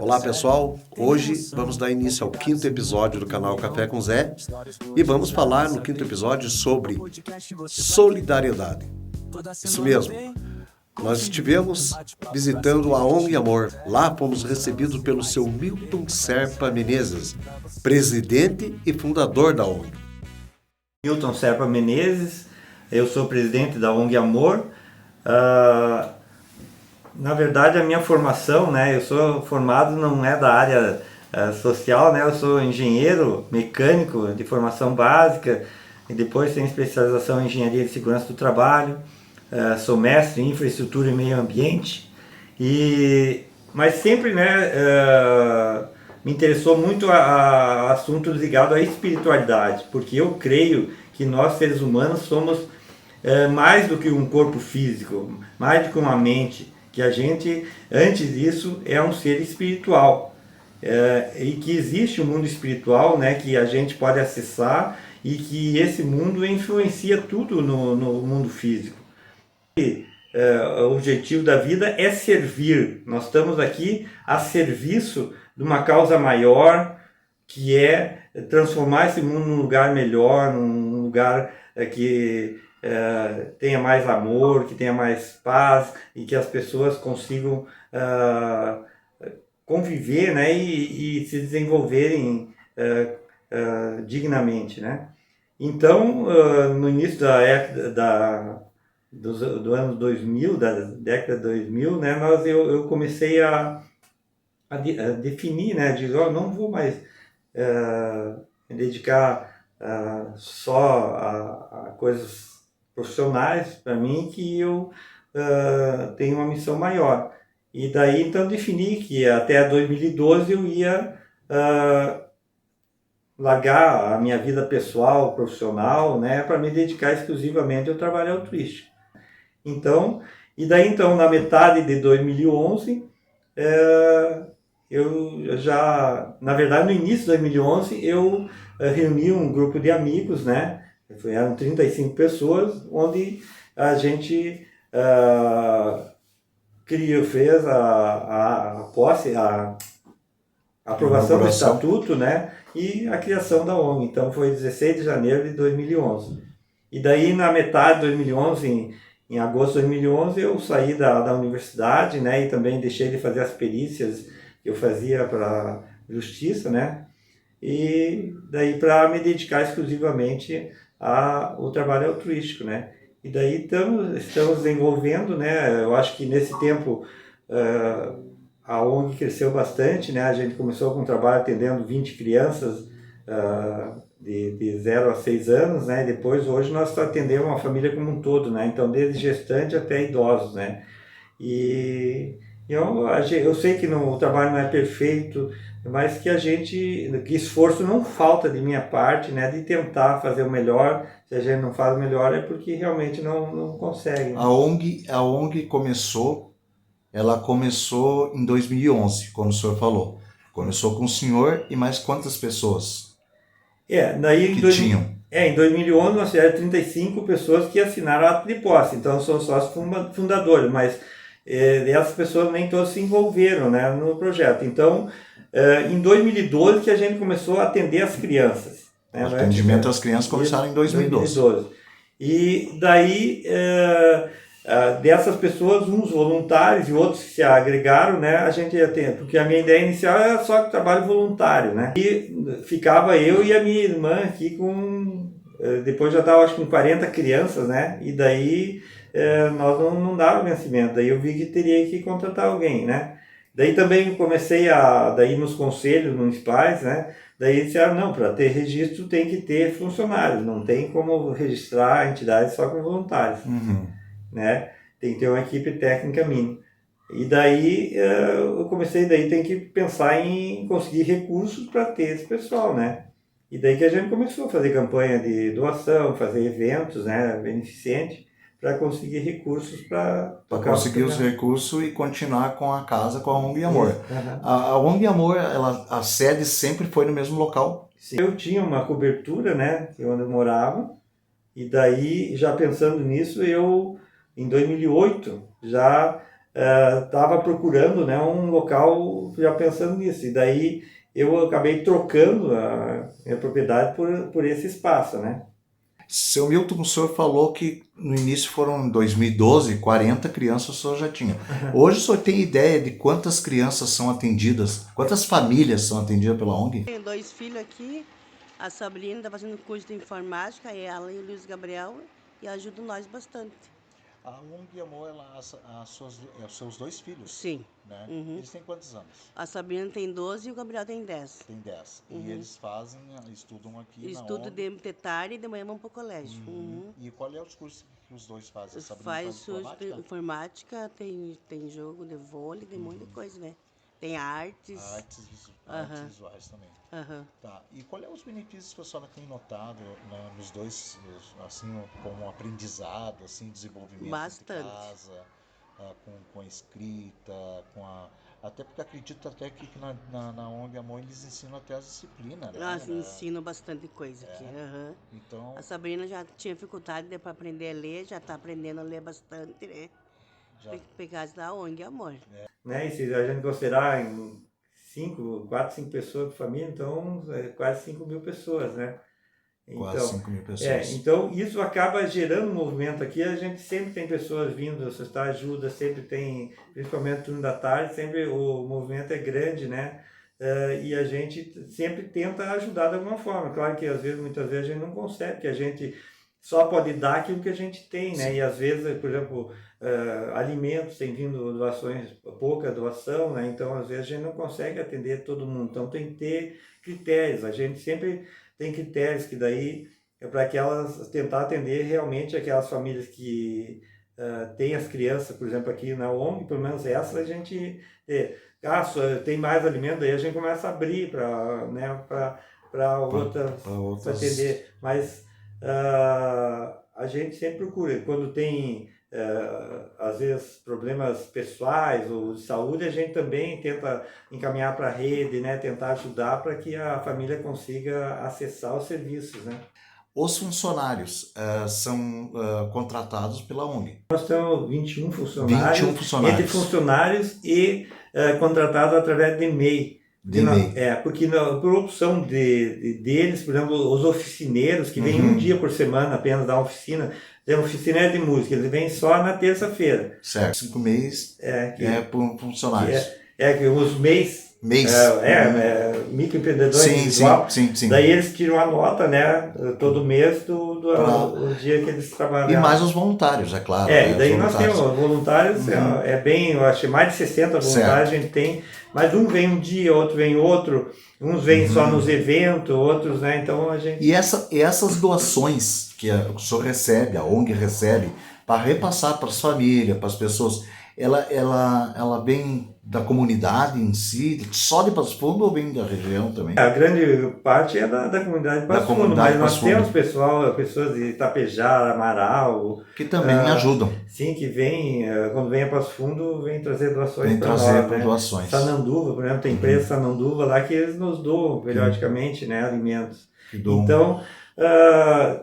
Olá pessoal, hoje vamos dar início ao quinto episódio do canal Café com Zé e vamos falar no quinto episódio sobre solidariedade. Isso mesmo, nós estivemos visitando a ONG Amor. Lá fomos recebidos pelo seu Milton Serpa Menezes, presidente e fundador da ONG. Milton Serpa Menezes, eu sou presidente da ONG Amor. Na verdade, a minha formação, eu sou formado, não é da área social, eu sou engenheiro mecânico de formação básica e depois tenho especialização em engenharia de segurança do trabalho, sou mestre em infraestrutura e meio ambiente, mas sempre me interessou muito a assuntos ligados à espiritualidade, porque eu creio que nós seres humanos somos mais do que um corpo físico, mais do que uma mente, que a gente, antes disso, é um ser espiritual, e que existe um mundo espiritual, que a gente pode acessar e que esse mundo influencia tudo no mundo físico. O objetivo da vida é servir. Nós estamos aqui a serviço de uma causa maior, que é transformar esse mundo num lugar melhor, num lugar que tenha mais amor, que tenha mais paz e que as pessoas consigam conviver e se desenvolverem dignamente. Então, no início do ano 2000, da década de 2000, eu comecei a definir, dizer, não vou mais me dedicar só a coisas profissionais para mim, que eu tenho uma missão maior. E daí então defini que até 2012 eu ia largar a minha vida pessoal, profissional, para me dedicar exclusivamente ao trabalho altruístico. Então, na metade de 2011, eu já, na verdade, no início de 2011, eu reuni um grupo de amigos, eram 35 pessoas, onde a gente fez a posse, a aprovação do estatuto, e a criação da ONG. Então foi 16 de janeiro de 2011. E daí na metade de 2011, em agosto de 2011, eu saí da universidade, e também deixei de fazer as perícias que eu fazia para a justiça, e daí para me dedicar exclusivamente ao trabalho altruístico, E daí estamos desenvolvendo, eu acho que nesse tempo a ONG cresceu bastante, a gente começou com um trabalho atendendo 20 crianças de 0 a 6 anos, e depois hoje nós atendemos uma família como um todo, então desde gestante até idosos, E eu sei que o trabalho não é perfeito, mas que que esforço não falta de minha parte, de tentar fazer o melhor. Se a gente não faz o melhor é porque realmente não consegue. A ONG ela começou em 2011, como o senhor falou. Começou com o senhor e mais quantas pessoas tinham? Em 2011 nós tivemos 35 pessoas que assinaram o ato de posse, então são sócios fundadores, mas essas pessoas nem todas se envolveram no projeto. Então, em 2012 que a gente começou a atender as crianças. O atendimento às crianças começaram em 2012. E daí, dessas pessoas, uns voluntários e outros que se agregaram, a gente ia ter, porque a minha ideia inicial era só trabalho voluntário, E ficava eu e a minha irmã aqui depois já estava acho que com 40 crianças, E daí nós não dava vencimento, daí eu vi que teria que contratar alguém, Daí também comecei daí nos conselhos municipais, Daí disseram, não, para ter registro tem que ter funcionários, não tem como registrar a entidade só com voluntários, Tem que ter uma equipe técnica mínima. E daí eu comecei, tem que pensar em conseguir recursos para ter esse pessoal, E daí que a gente começou a fazer campanha de doação, fazer eventos, beneficente, para conseguir recursos para conseguir os recursos e continuar com a casa, com a ONG Amor. Uhum. A ONG Amor, a sede sempre foi no mesmo local? Sim. Eu tinha uma cobertura, onde eu morava, e daí, já pensando nisso, em 2008, já estava procurando, né, um local já pensando nisso. E daí eu acabei trocando a minha propriedade por esse espaço, né? Seu Milton, o senhor falou que no início foram, em 2012, 40 crianças o senhor já tinha. Hoje o senhor tem ideia de quantas crianças são atendidas, quantas famílias são atendidas pela ONG? Tenho 2 filhos aqui, a Sabrina está fazendo curso de informática, ela e o Luiz Gabriel, e ajudam nós bastante. A ONG amou os seus 2 filhos, Sim. né? Uhum. Eles têm quantos anos? A Sabrina tem 12 e o Gabriel tem 10. Tem 10. E eles estudam aqui na Estudo ONG. de tarde e de manhã vão para o colégio. E qual é os cursos que os dois fazem? A Sabrina Faz curso de informática? informática, tem jogo de vôlei, tem um monte de coisa, né? Tem artes. Artes visuais também. Aham. Tá. E qual é os benefícios que a senhora tem notado nos dois, assim, como aprendizado, assim, desenvolvimento Bastante. de casa, com a escrita, até porque acredito até que na ONG Amor eles ensinam até as disciplinas, né? Nós ensinam bastante coisa aqui. Aham. Então, A Sabrina já tinha dificuldade para aprender a ler, já está aprendendo a ler bastante, né? Por causa da ONG Amor. Né? E se a gente considerar em 4, 5 pessoas por família, então é quase 5.000 pessoas, né? quase 5.000 pessoas. Então isso acaba gerando um movimento aqui, a gente sempre tem pessoas vindo solicitar ajuda, sempre tem, principalmente no turno da tarde, sempre o movimento é grande, né? E a gente sempre tenta ajudar de alguma forma. Claro que muitas vezes a gente não consegue, porque a gente só pode dar aquilo que a gente tem, né? Sim. E às vezes, por exemplo, alimentos tem vindo doações, pouca doação, né? Então às vezes a gente não consegue atender todo mundo. Então tem que ter critérios. A gente sempre tem critérios que daí é para que elas tentar atender realmente aquelas famílias que têm as crianças, por exemplo, aqui na ONG, pelo menos essa a gente tem mais alimento, daí a gente começa a abrir para, né, para outras atender. Mas a gente sempre procura, quando tem às vezes problemas pessoais ou de saúde, a gente também tenta encaminhar para a rede, né, tentar ajudar para que a família consiga acessar os serviços, né. Os funcionários são contratados pela ONG. Nós temos 21 funcionários, 21 funcionários. Entre funcionários e contratados através de MEI. Porque por opção deles, por exemplo, os oficineiros que vêm um dia por semana apenas dar oficina, tem oficina de música, eles vêm só na terça-feira. Certo, 5 meses por funcionários. Que os MEIs, microempreendedores individual, sim. Daí eles tiram a nota, né, todo mês o dia que eles trabalham. E mais os voluntários, é claro. Daí nós temos voluntários, eu acho que mais de 60 voluntários a gente tem, mas um vem um dia, outro vem outro, uns vêm só nos eventos, outros, né, então a gente... E essas doações que o senhor recebe, a ONG recebe, para repassar para as famílias, para as pessoas, ela vem da comunidade em si, só de Passo Fundo, ou vem da região também? A grande parte é da comunidade de Passo Fundo, mas nós temos pessoas de Itapejara, Amaral... Que também ajudam. Sim, que vem, quando vem a Passo Fundo, vem trazer doações para nós. Doações. Sananduva, por exemplo, tem empresa Sananduva lá que eles nos doam periodicamente, né, alimentos. Então...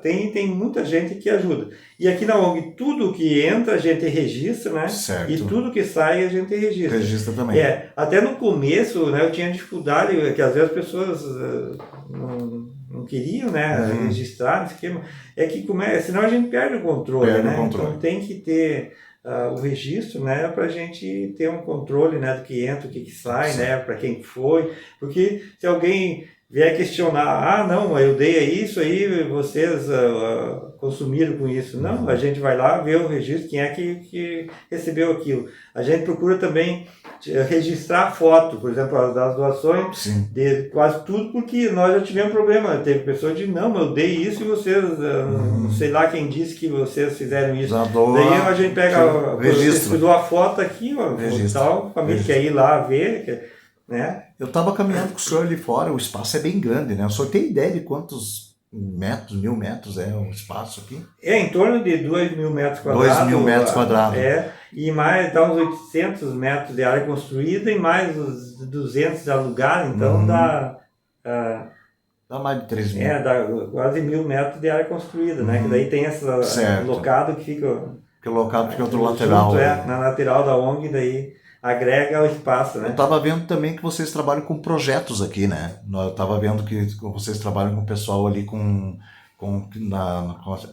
tem muita gente que ajuda. E aqui na ONG, tudo que entra a gente registra, né? Certo. E tudo que sai a gente registra. Registra também. Até no começo, né, eu tinha dificuldade, que às vezes as pessoas não queriam, né, registrar no esquema. Senão a gente perde o controle, né? Então tem que ter o registro, né, para a gente ter um controle, né, do que entra, do que sai, né, para quem foi. Porque se alguém vier questionar, não, eu dei isso aí, vocês consumiram com isso. Não, a gente vai lá ver o registro, quem é que recebeu aquilo. A gente procura também registrar a foto, por exemplo, das doações, de quase tudo, porque nós já tivemos problema. Teve pessoas que não, eu dei isso e vocês, não sei lá quem disse que vocês fizeram isso. Daí a gente pega, você deu a foto aqui, tal, a família quer ir lá ver, né? Eu estava caminhando com o senhor ali fora, o espaço é bem grande, né? O senhor tem ideia de quantos metros, 1.000 metros é o espaço aqui? Em torno de 2.000 metros quadrados. 2.000 metros quadrados. E mais, dá uns 800 metros de área construída e mais os 200 de alugado, então dá mais de 3 mil. Dá quase 1.000 metros de área construída, né? Que daí tem essa locado que fica Porque o local fica do lateral. Junto, né? na lateral da ONG, daí agrega o espaço, né? Eu estava vendo também que vocês trabalham com projetos aqui, né? Eu estava vendo que vocês trabalham com o pessoal ali com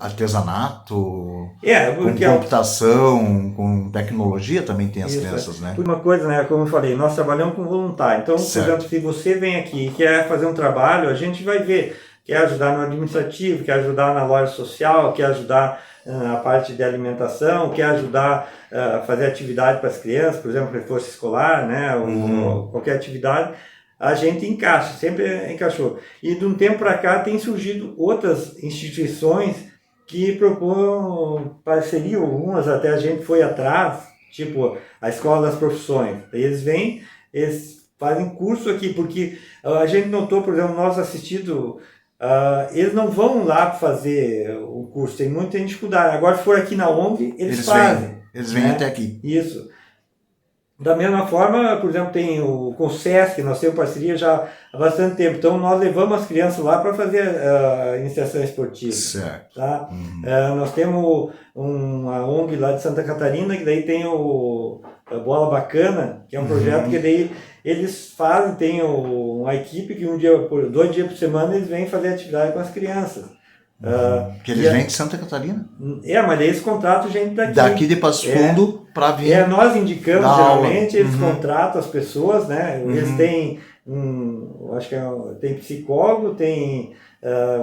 artesanato, com porque computação, com tecnologia também tem as isso, crianças, né? Uma coisa, né, como eu falei, nós trabalhamos com voluntário. Então, Certo. por exemplo, se você vem aqui e quer fazer um trabalho, a gente vai ver, quer ajudar no administrativo, quer ajudar na loja social, quer ajudar na parte de alimentação, quer ajudar a fazer atividade para as crianças, por exemplo, reforço escolar, né, ou qualquer atividade, a gente encaixa, sempre encaixou. E de um tempo para cá tem surgido outras instituições que propõem parceria, algumas até a gente foi atrás, tipo a Escola das Profissões. Eles vêm, eles fazem curso aqui, porque a gente notou, por exemplo, nós assistidos, eles não vão lá fazer o curso, tem muita dificuldade. Agora, se for aqui na ONG, eles fazem. Eles vêm até aqui. Isso. Da mesma forma, por exemplo, tem com o SESC, nós temos parceria já há bastante tempo. Então, nós levamos as crianças lá para fazer a iniciação esportiva. Certo. Tá? Nós temos uma ONG lá de Santa Catarina, que daí tem a Bola Bacana, que é um projeto que daí eles fazem, tem uma equipe que 2 dias por semana eles vêm fazer atividade com as crianças. Que eles vêm de Santa Catarina? Mas eles contratam gente daqui. Daqui de Passo Fundo para vir. Nós indicamos, geralmente, eles contratam as pessoas, né? Eles têm acho que tem psicólogo, tem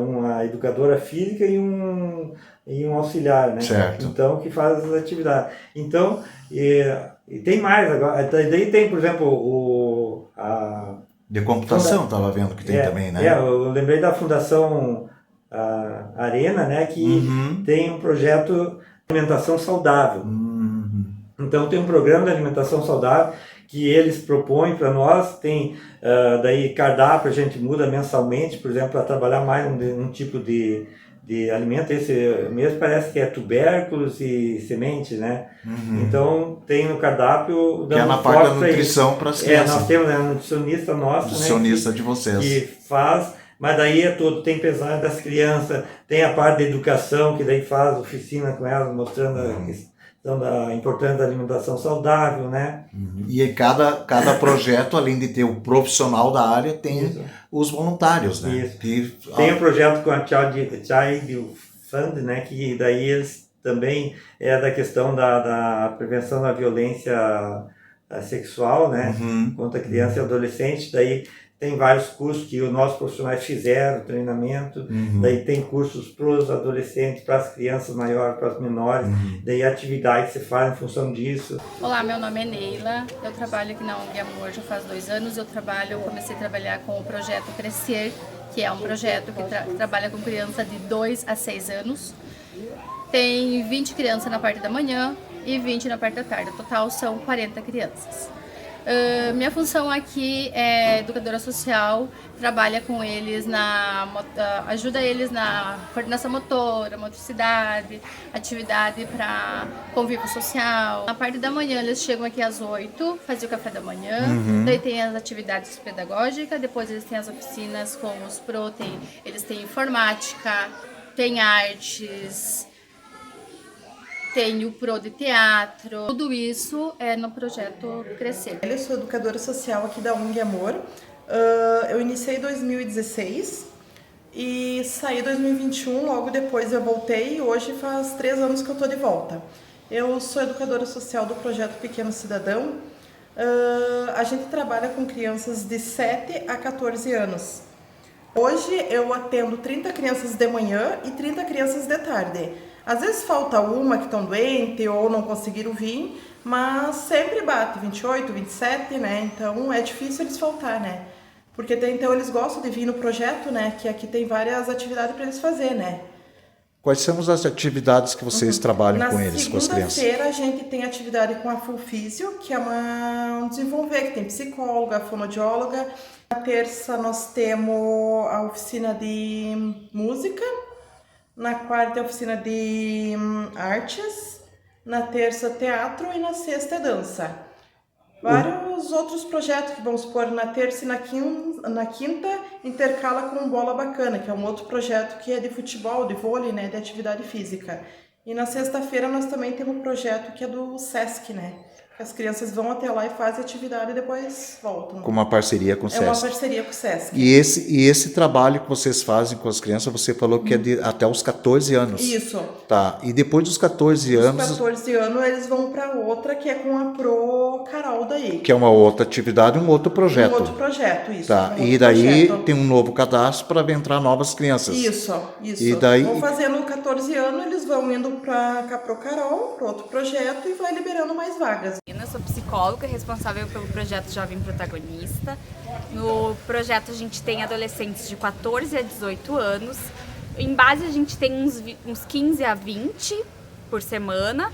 uma educadora física e um auxiliar, né? Certo. Então, que faz as atividades. Então, e tem mais agora. Daí tem, por exemplo, de computação, estava vendo que tem também, né? Eu lembrei da Fundação Arena, né? Que tem um projeto de alimentação saudável. Então, tem um programa de alimentação saudável que eles propõem para nós, tem daí cardápio, a gente muda mensalmente, por exemplo, para trabalhar mais um tipo de alimento. Esse mesmo parece que é tubérculos e sementes, né? Então, tem no cardápio... Que é na parte da nutrição para as crianças. Nós temos a nutricionista nossa, nutricionista, né, de vocês. que faz, mas daí tem pesagem das crianças, tem a parte da educação, que daí faz oficina com elas, mostrando a questão da importância da alimentação saudável, né? E cada projeto, além de ter o profissional da área, tem os voluntários, né? Isso. Tem um projeto com a Child Fund, né? Que daí eles também é da questão da prevenção da violência sexual, né? Contra criança e adolescente. Daí tem vários cursos que os nossos profissionais fizeram, treinamento, daí tem cursos para os adolescentes, para as crianças maiores, para as menores, daí atividades que se fazem em função disso. Olá, meu nome é Neila, eu trabalho aqui na ONG Amor já faz 2 anos, eu comecei a trabalhar com o projeto Crescer, que é um projeto que trabalha com criança de 2 a 6 anos. Tem 20 crianças na parte da manhã e 20 na parte da tarde, no total são 40 crianças. Minha função aqui é educadora social, trabalha com eles ajuda eles na coordenação motora, motricidade, atividade para convívio social. Na parte da manhã eles chegam aqui às 8, fazem o café da manhã, daí tem as atividades pedagógicas, depois eles têm as oficinas com os eles têm informática, tem artes, tem o Pro de teatro, tudo isso é no projeto Crescer. Eu sou educadora social aqui da ONG Amor. Eu iniciei em 2016 e saí em 2021, logo depois eu voltei e hoje faz 3 anos que eu estou de volta. Eu sou educadora social do projeto Pequeno Cidadão. A gente trabalha com crianças de 7 a 14 anos. Hoje eu atendo 30 crianças de manhã e 30 crianças de tarde. Às vezes falta uma que estão doentes ou não conseguiram vir, mas sempre bate 28, 27, né? Então é difícil eles faltar, né? Porque então eles gostam de vir no projeto, né? Que aqui tem várias atividades para eles fazer, né? Quais são as atividades que vocês trabalham com eles, com as crianças? Na segunda-feira a gente tem atividade com a Full Physio, que é um desenvolver, que tem psicóloga, fonoaudióloga. Na terça nós temos a oficina de música. Na quarta é a oficina de artes, na terça teatro e na sexta é dança. Vários outros projetos que vamos supor na terça e na quinta intercala com Bola Bacana, que é um outro projeto que é de futebol, de vôlei, né, de atividade física. E na sexta-feira nós também temos um projeto que é do SESC, né? Que as crianças vão até lá e fazem atividade e depois voltam. Com uma parceria com o É uma SESC. parceria com o SESC. E esse trabalho que vocês fazem com as crianças, você falou que é até os 14 anos. Isso. Tá. E depois dos 14 Os anos, 14 anos eles vão para outra, que é com a Pro Carol daí. que é uma outra atividade, um outro projeto. Um outro projeto, isso. Tá. um outro E daí projeto. tem um novo cadastro para entrar novas crianças. Isso. E daí- Vão fazendo 14 anos, eles vão indo para a Pro Carol, para outro projeto e vai liberando mais vagas. Eu sou psicóloga, responsável pelo projeto Jovem Protagonista. No projeto a gente tem adolescentes de 14 a 18 anos. Em base a gente tem uns 15 a 20 por semana.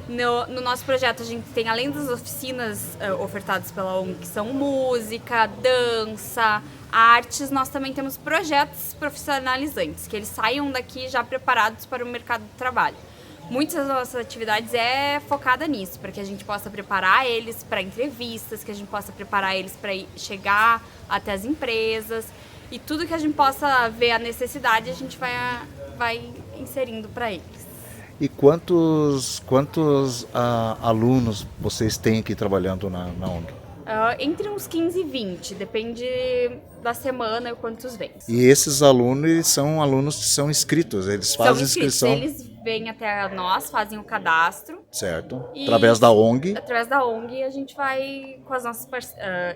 No nosso projeto a gente tem, além das oficinas ofertadas pela ONG, que são música, dança, artes, nós também temos projetos profissionalizantes, que eles saiam daqui já preparados para o mercado de trabalho. Muitas das nossas atividades é focada nisso, para que a gente possa preparar eles para entrevistas, que a gente possa preparar eles para chegar até as empresas, e tudo que a gente possa ver a necessidade a gente vai inserindo para eles. E quantos alunos vocês têm aqui trabalhando na ONG? Entre uns 15 e 20, depende da semana e quantos vêm. E esses alunos eles são alunos que são inscritos, eles fazem inscrição, Eles vêm até nós, fazem o cadastro. certo? E- Através da ONG. Através da ONG, a gente vai, com as nossas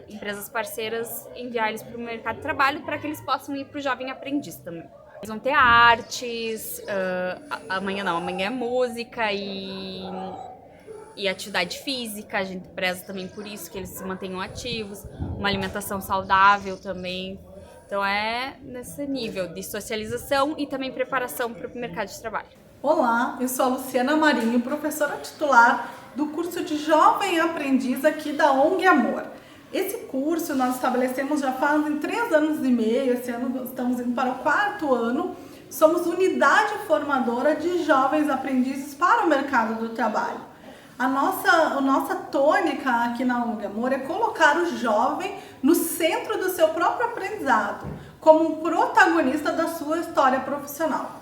empresas parceiras, enviar eles para o mercado de trabalho para que eles possam ir para o Jovem Aprendiz também. Eles vão ter artes, amanhã é música e atividade física. A gente preza também por isso, que eles se mantenham ativos, uma alimentação saudável também. Então é nesse nível de socialização e também preparação para o mercado de trabalho. Olá, eu sou a Luciana Marinho, professora titular do curso de Jovem Aprendiz aqui da ONG Amor. Esse curso nós estabelecemos já fazem 3 anos e meio, esse ano estamos indo para o 4º ano. Somos unidade formadora de jovens aprendizes para o mercado do trabalho. A nossa tônica aqui na ONG Amor é colocar o jovem no centro do seu próprio aprendizado, como um protagonista da sua história profissional.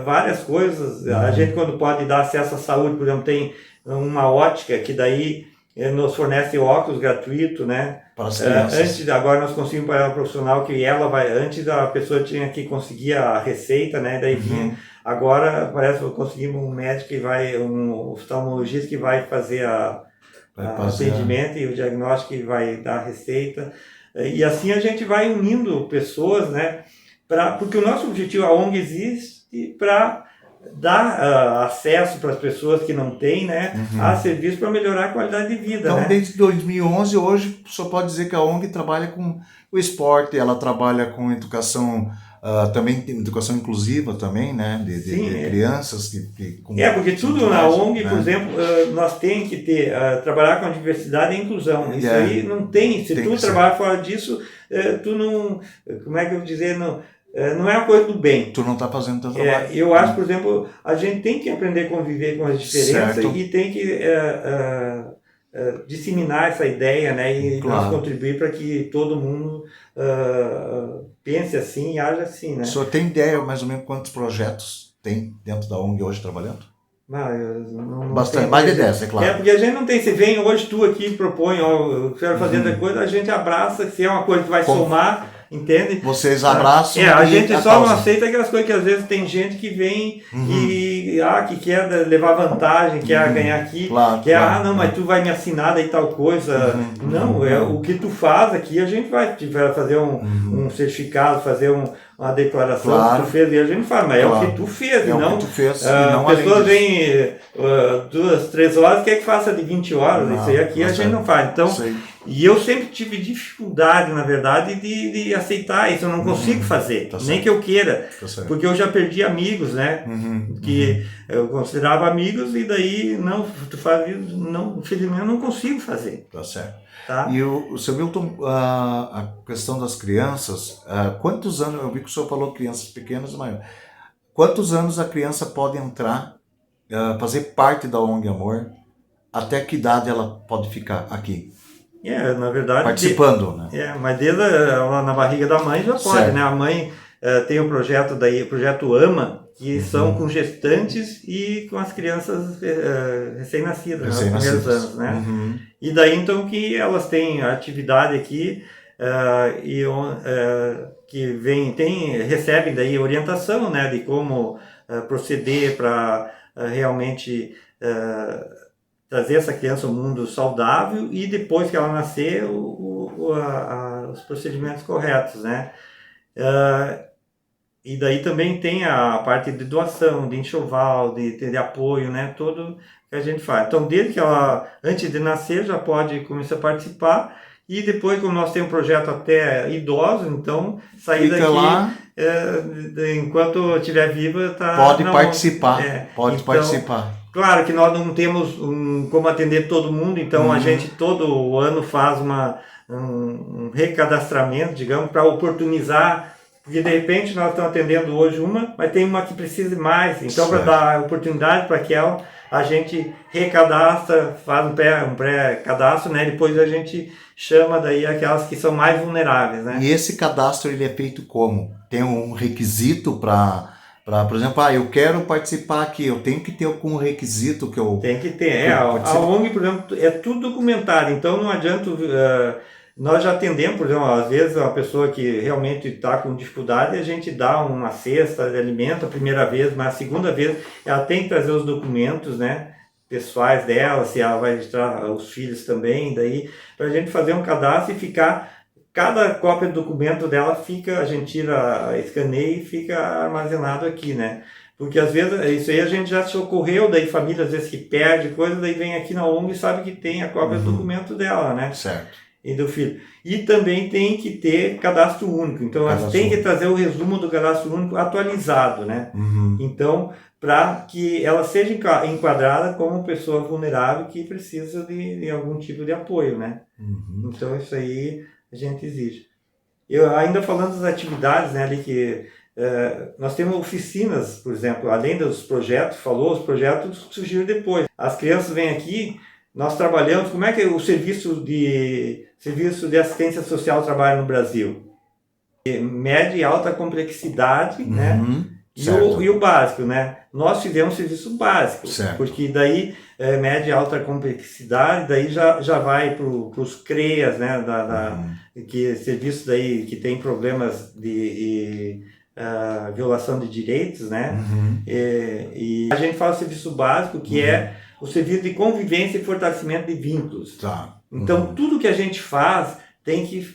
Várias coisas, a gente quando pode dar acesso à saúde, por exemplo, tem uma ótica que daí nos fornece óculos gratuito, né? Para as crianças. Agora nós conseguimos para ela profissional que ela vai, antes a pessoa tinha que conseguir a receita, né? Daí vinha, agora parece que conseguimos um médico que vai, um oftalmologista que vai fazer o atendimento e o diagnóstico que vai dar a receita. E assim a gente vai unindo pessoas, né? Porque o nosso objetivo, a ONG existe para dar acesso para as pessoas que não têm, né, a serviços para melhorar a qualidade de vida. Então, né? desde 2011, hoje, só pode dizer que a ONG trabalha com o esporte, ela trabalha com educação, também tem educação inclusiva também, né, de crianças. Porque tudo na ONG, né? Por exemplo, nós temos que trabalhar com a diversidade e a inclusão. Isso aí não tem, se tu trabalhar fora disso, tu não, como é que eu vou dizer, não é uma coisa do bem. Tu não está fazendo teu trabalho. Eu acho, por exemplo, a gente tem que aprender a conviver com as diferenças, certo, e tem que disseminar essa ideia, né, e nós contribuir para que todo mundo pense assim e age assim. Né? O senhor tem ideia mais ou menos quantos projetos tem dentro da ONG hoje trabalhando? Bastante, mais de 10, é claro. Porque a gente não tem, se vem hoje tu aqui propõe, eu quero fazer outra coisa, a gente abraça, se é uma coisa que vai somar, entende? Vocês abraçam. A gente só não aceita aquelas coisas que às vezes tem gente que vem que quer levar vantagem, quer ganhar aqui, mas tu vai me assinar daí tal coisa. Não, o que tu faz aqui, a gente vai fazer um certificado, fazer uma declaração que tu fez, e a gente fala, mas é o que tu fez, não. Que tu fez, pessoas vêm 2, 3 horas, quer que faça de 20 horas, isso aí aqui a gente não faz. Então, e eu sempre tive dificuldade, na verdade, de aceitar isso. Eu não consigo fazer, nem que eu queira, porque eu já perdi amigos, né? Que eu considerava amigos, e daí tu faz isso, não, infelizmente eu não consigo fazer. Tá certo. Tá? E o seu Milton, a questão das crianças, quantos anos, eu vi que o senhor falou crianças pequenas e maiores, quantos anos a criança pode entrar, fazer parte da ONG Amor, até que idade ela pode ficar aqui? Na verdade... Participando, né? Mas desde ela na barriga da mãe já pode, né? A mãe tem o projeto daí, o projeto AMA, que são com gestantes e com as crianças recém-nascidas, nos primeiros anos, né? E daí então que elas têm a atividade aqui que recebem daí orientação, né, de como proceder para realmente trazer essa criança ao mundo saudável e depois que ela nascer os procedimentos corretos, né? E daí também tem a parte de doação, de enxoval, de apoio, né? Tudo que a gente faz. Então, desde que ela, antes de nascer, já pode começar a participar. E depois, como nós temos um projeto até idosos, então, sair Fica daqui, lá, enquanto estiver viva, tá... pode participar, pode então, participar. Claro que nós não temos como atender todo mundo, então a gente todo ano faz um recadastramento, digamos, para oportunizar, porque de repente nós estamos atendendo hoje mas tem uma que precisa mais, então para dar oportunidade para aquela, a gente recadastra, faz um pré-cadastro, né? Depois a gente chama daí aquelas que são mais vulneráveis, né? E esse cadastro ele é feito como? Tem um requisito para, por exemplo, eu quero participar aqui, eu tenho que ter algum requisito que eu... Tem que ter, a ONG, por exemplo, é tudo documentado, então não adianta... nós já atendemos, por exemplo, às vezes uma pessoa que realmente está com dificuldade, a gente dá uma cesta de alimento a primeira vez, mas a segunda vez ela tem que trazer os documentos, né, pessoais dela, se ela vai registrar os filhos também, daí para a gente fazer um cadastro e ficar, cada cópia do documento dela fica, a gente escaneia e fica armazenado aqui, né? Porque às vezes, isso aí a gente já se ocorreu, daí família às vezes que perde coisa, daí vem aqui na ONG e sabe que tem a cópia do documento dela, né? Certo. E do filho. E também tem que ter cadastro único. Então, elas têm que trazer o resumo do cadastro único atualizado, né? Então, para que ela seja enquadrada como pessoa vulnerável que precisa de algum tipo de apoio, né? Então, isso aí a gente exige. Eu ainda falando das atividades, né, ali que nós temos oficinas, por exemplo, além dos projetos, os projetos surgiram depois. As crianças vêm aqui, nós trabalhamos, como é que o serviço de assistência social trabalha no Brasil? Média e alta complexidade, né? E o básico, né? Nós fizemos serviço básico, porque daí média e alta complexidade, daí já vai para os CREAS, né? Que serviço daí que tem problemas de violação de direitos, né? E a gente faz o serviço básico, que é o serviço de convivência e fortalecimento de vínculos. Então, tudo que a gente faz tem que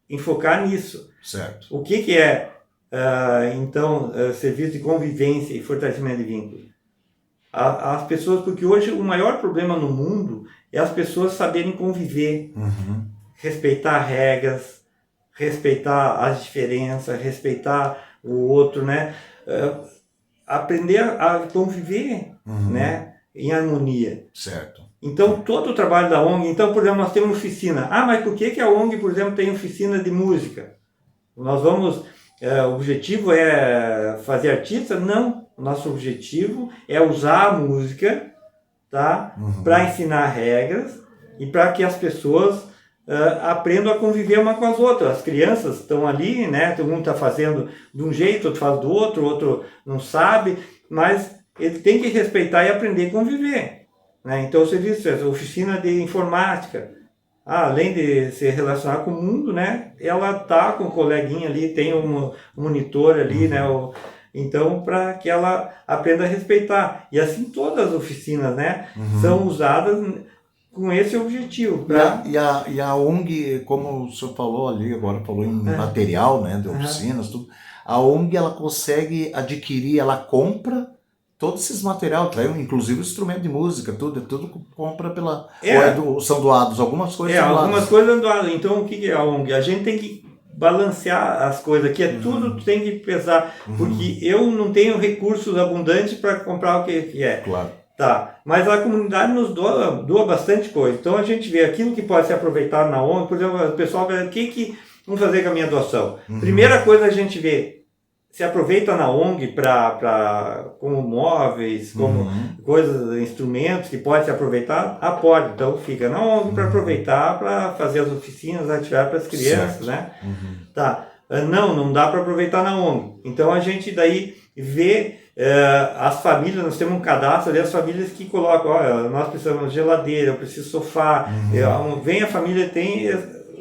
enfocar nisso. Certo. O que é, então, serviço de convivência e fortalecimento de vínculos? As pessoas, porque hoje o maior problema no mundo é as pessoas saberem conviver, respeitar regras, respeitar as diferenças, respeitar o outro, né? Aprender a conviver, né? Em harmonia. Certo. Então, todo o trabalho da ONG, então, por exemplo, nós temos oficina. Mas por que a ONG, por exemplo, tem oficina de música? Nós vamos, o objetivo é fazer artista? Não. O nosso objetivo é usar a música, tá? Para ensinar regras e para que as pessoas aprendam a conviver uma com as outras. As crianças estão ali, né? Todo mundo está fazendo de um jeito, outro faz do outro não sabe, mas ele tem que respeitar e aprender a conviver, né? Então, o serviço, a oficina de informática, além de se relacionar com o mundo, né? Ela tá com o coleguinha ali, tem um monitor ali, né? Então, para que ela aprenda a respeitar. E assim todas as oficinas, né? São usadas com esse objetivo. E a ONG, como o senhor falou ali, agora falou em material, né? De oficinas, tudo. A ONG, ela consegue adquirir, ela compra todos esses materiais, inclusive o instrumento de música, tudo compra pela... são doados, algumas coisas são doadas. Algumas coisas são doadas. Então, o que é a ONG? A gente tem que balancear as coisas, que tudo tem que pesar, porque eu não tenho recursos abundantes para comprar o que é. Claro. Tá, mas a comunidade nos doa bastante coisa. Então, a gente vê aquilo que pode ser aproveitado na ONG, por exemplo, o pessoal vê o que vamos fazer com a minha doação. Primeira coisa a gente vê, se aproveita na ONG como móveis, como coisas, instrumentos que pode se aproveitar, pode. Então fica na ONG para aproveitar, para fazer as oficinas, atividades para as crianças, né? Tá. não dá para aproveitar na ONG. Então a gente daí vê as famílias, nós temos um cadastro ali, as famílias que colocam, olha, nós precisamos de geladeira, eu preciso de sofá, vem a família,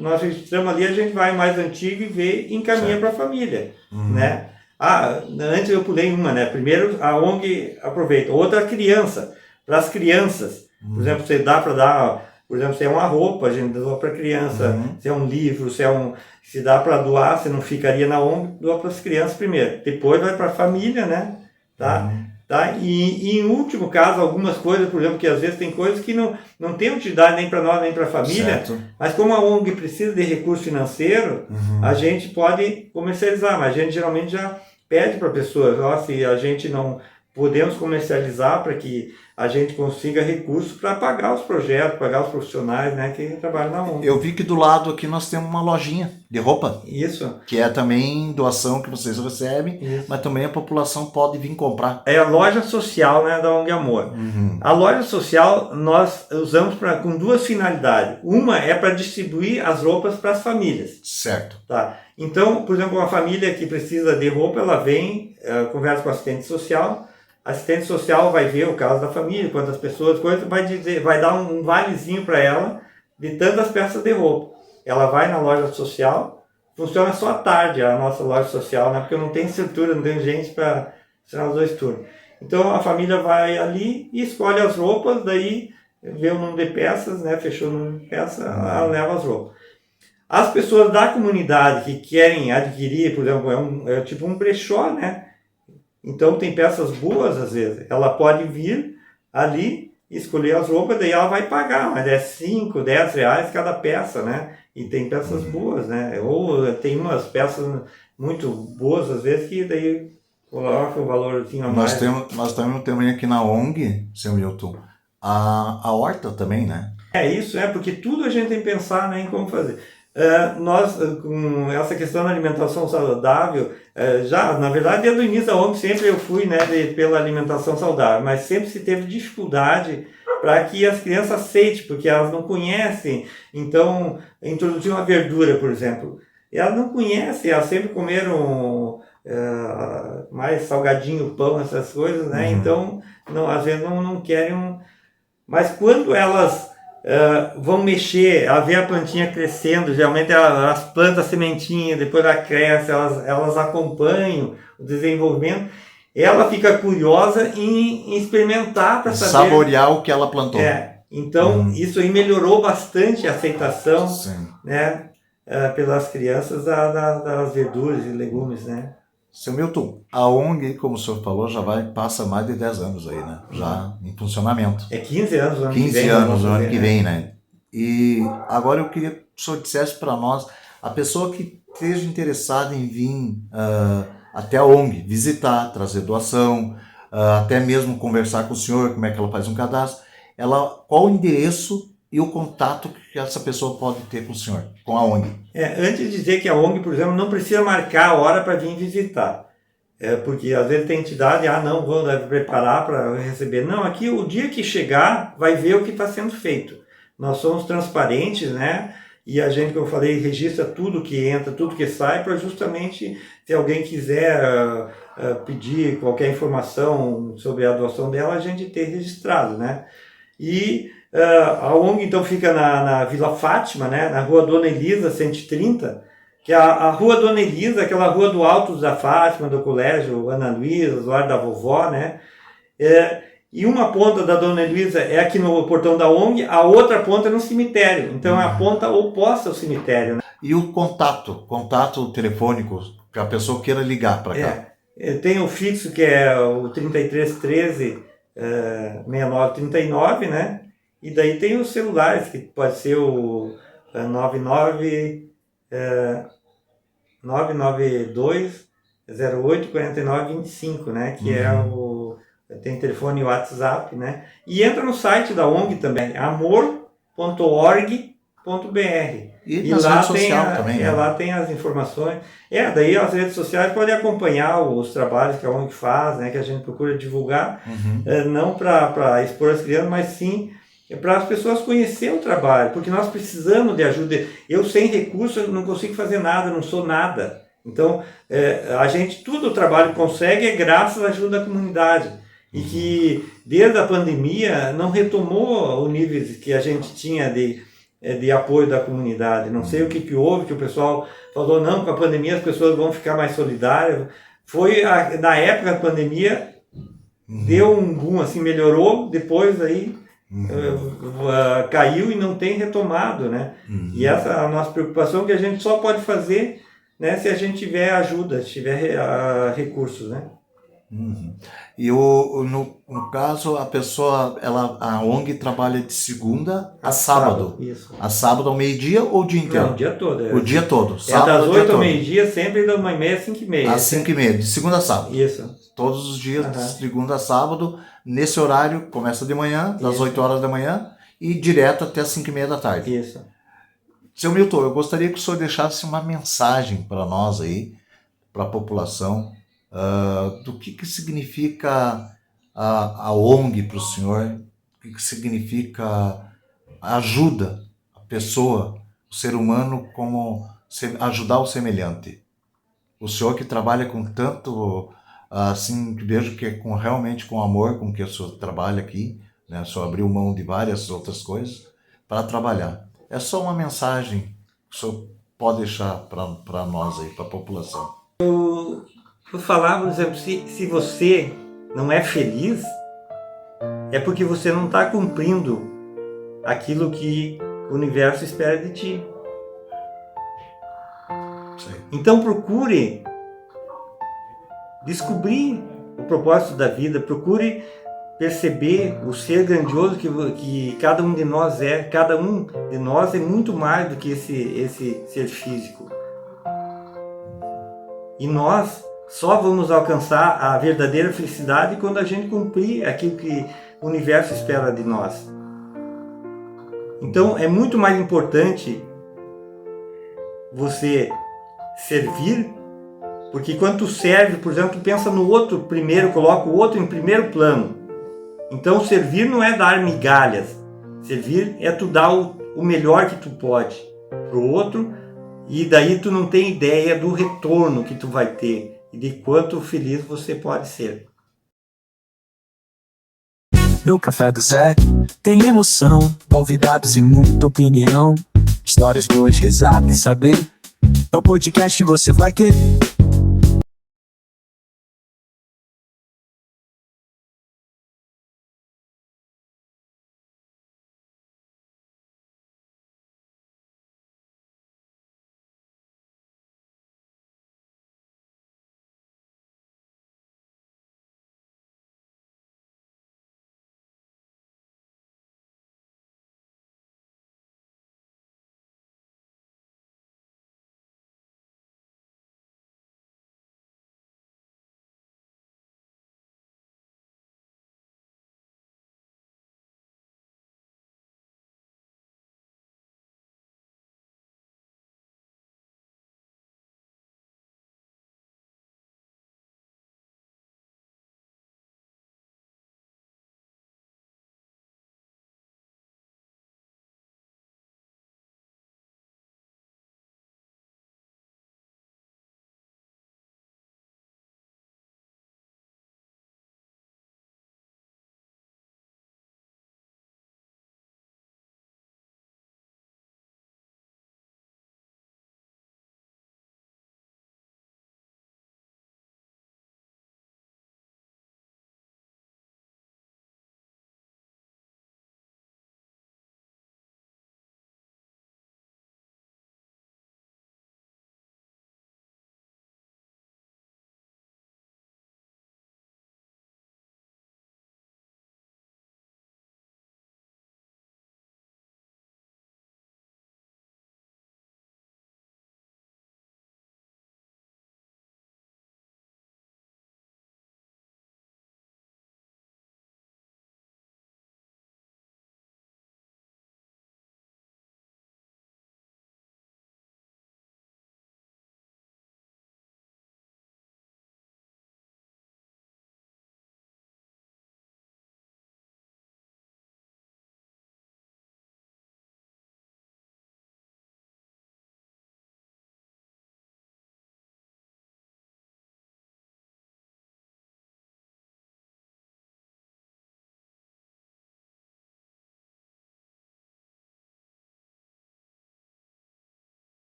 nós registramos ali, a gente vai mais antigo e vê e encaminha para a família, né? Antes eu pulei uma, né? Primeiro a ONG aproveita, outra a criança, para as crianças, por exemplo, você dá para dar, por exemplo, se é uma roupa, a gente doa para a criança, se é um livro, se dá para doar, se não ficaria na ONG, doa para as crianças primeiro, depois vai para a família, né? Tá? E em último caso, algumas coisas, por exemplo, que às vezes tem coisas que não tem utilidade nem para nós, nem para a família, certo. Mas como a ONG precisa de recurso financeiro, a gente pode comercializar, mas a gente geralmente já pede para pessoas, se a gente não podemos comercializar para que a gente consiga recursos para pagar os projetos, pagar os profissionais, né, que trabalham na ONG. Eu vi que do lado aqui nós temos uma lojinha de roupa. Isso. Que é também doação que vocês recebem, mas também a população pode vir comprar. É a loja social, né, da ONG Amor. A loja social nós usamos com duas finalidades. Uma é para distribuir as roupas para as famílias. Certo. Tá. Então, por exemplo, uma família que precisa de roupa, ela vem, conversa com o assistente social. A assistente social vai ver o caso da família, quantas pessoas, vai dar um valezinho para ela de tantas peças de roupa. Ela vai na loja social, funciona só à tarde a nossa loja social, né? Porque não tem estrutura, não tem gente para funcionar os 2 turnos. Então a família vai ali e escolhe as roupas, daí vê o número de peças, né? Fechou o número de peças, ela leva as roupas. As pessoas da comunidade que querem adquirir, por exemplo, é tipo um brechó, né? Então tem peças boas às vezes. Ela pode vir ali, escolher as roupas, daí ela vai pagar, mas é 5, 10 reais cada peça, né? E tem peças boas, né? Ou tem umas peças muito boas às vezes que daí coloca o valorzinho a mais. Nós também aqui na ONG, seu Milton, a horta também, né? É isso, porque tudo a gente tem que pensar, né, em como fazer. Nós, com essa questão da alimentação saudável, já, na verdade, desde o início da ONG sempre eu fui, né, pela alimentação saudável, mas sempre se teve dificuldade para que as crianças aceitem, porque elas não conhecem. Então, introduzir uma verdura, por exemplo, elas não conhecem, elas sempre comeram mais salgadinho, pão, essas coisas, né? Então, às vezes não querem. Mas quando elas vão mexer, ela vê a plantinha crescendo, geralmente elas plantam a sementinha, depois ela cresce, elas acompanham o desenvolvimento, ela fica curiosa em experimentar para saber... Saborear o que ela plantou. Então isso aí melhorou bastante a aceitação, né, pelas crianças das verduras e legumes, né. Seu Milton, a ONG, como o senhor falou, passa mais de 10 anos aí, né? Já em funcionamento. 15 anos no ano que vem. 15 anos no ano que vem, né? E agora eu queria que o senhor dissesse para nós, a pessoa que esteja interessada em vir até a ONG, visitar, trazer doação, até mesmo conversar com o senhor, como é que ela faz um cadastro, qual o endereço e o contato que essa pessoa pode ter com o senhor, com a ONG? Antes de dizer que a ONG, por exemplo, não precisa marcar a hora para vir visitar. Porque às vezes tem entidade, não, deve preparar para receber. Não, aqui o dia que chegar, vai ver o que está sendo feito. Nós somos transparentes, né? E a gente, como eu falei, registra tudo que entra, tudo que sai, para justamente, se alguém quiser pedir qualquer informação sobre a doação dela, a gente ter registrado, né? E a ONG então fica na Vila Fátima, né, na Rua Dona Elisa 130, que a Rua Dona Elisa, aquela rua do Alto da Fátima, do Colégio Ana Luísa, do Lar da Vovó, né, e uma ponta da Dona Elisa é aqui no portão da ONG, a outra ponta é no cemitério, então é a ponta oposta ao cemitério, né. E o contato telefônico, que a pessoa queira ligar para cá? Tem o fixo que é o 3313 6939, né? E daí tem os celulares, que pode ser o 992 08 49 25, né? Que tem telefone e WhatsApp, né? E entra no site da ONG também, amor.org.br. E nas redes sociais também, né? Lá tem as informações. Daí as redes sociais podem acompanhar os trabalhos que a ONG faz, né? Que a gente procura divulgar, não para expor as crianças, mas sim para as pessoas conhecerem o trabalho, porque nós precisamos de ajuda. Eu sem recurso não consigo fazer nada, não sou nada. Então, a gente, tudo o trabalho consegue é graças à ajuda da comunidade. E que, desde a pandemia, não retomou o nível que a gente tinha de apoio da comunidade. Não sei o que houve, que o pessoal falou, não, com a pandemia as pessoas vão ficar mais solidárias. Foi, na época da pandemia, deu um boom, assim, melhorou, depois aí caiu e não tem retomado, né? E essa é a nossa preocupação, que a gente só pode fazer, né, se a gente tiver ajuda, se tiver recursos, né? E no caso, a pessoa, a ONG trabalha de segunda a sábado. Isso. A sábado ao meio-dia ou o dia inteiro? Não, o dia todo. O dia todo. Sábado, das 8 ao meio-dia, sempre das 1h30 às 5h30. Às 5h30, de segunda a sábado. Isso. Todos os dias, de segunda a sábado. Nesse horário, começa de manhã, das 8 horas da manhã, e direto até as 5h30 da tarde. Isso. Seu Milton, eu gostaria que o senhor deixasse uma mensagem para nós aí, para a população, do que significa a ONG para o senhor, o que significa a ajuda, a pessoa, o ser humano, como ajudar o semelhante. O senhor que trabalha com tanto, assim, vejo que é realmente com amor com que o senhor trabalha aqui, né? O senhor abriu mão de várias outras coisas para trabalhar. É só uma mensagem que o senhor pode deixar para nós aí, para a população. Vou falar, por exemplo, se você não é feliz, é porque você não está cumprindo aquilo que o universo espera de ti. Sim. Então procure descobrir o propósito da vida, procure perceber o ser grandioso que cada um de nós é. Cada um de nós é muito mais do que esse ser físico. E nós só vamos alcançar a verdadeira felicidade quando a gente cumprir aquilo que o universo espera de nós. Então é muito mais importante você servir, porque quando tu serve, por exemplo, tu pensa no outro primeiro, coloca o outro em primeiro plano. Então servir não é dar migalhas, servir é tu dar o melhor que tu pode pro outro, e daí tu não tem ideia do retorno que tu vai ter e de quanto feliz você pode ser. No Café do Zé tem emoção, convidados e muita opinião, histórias boas, risadas e saber. É o podcast que você vai querer.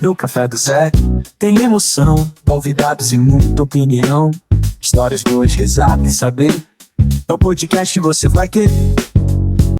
No Café do Zé tem emoção, novidades e muita opinião. Histórias boas, risadas e saber. É o podcast que você vai querer.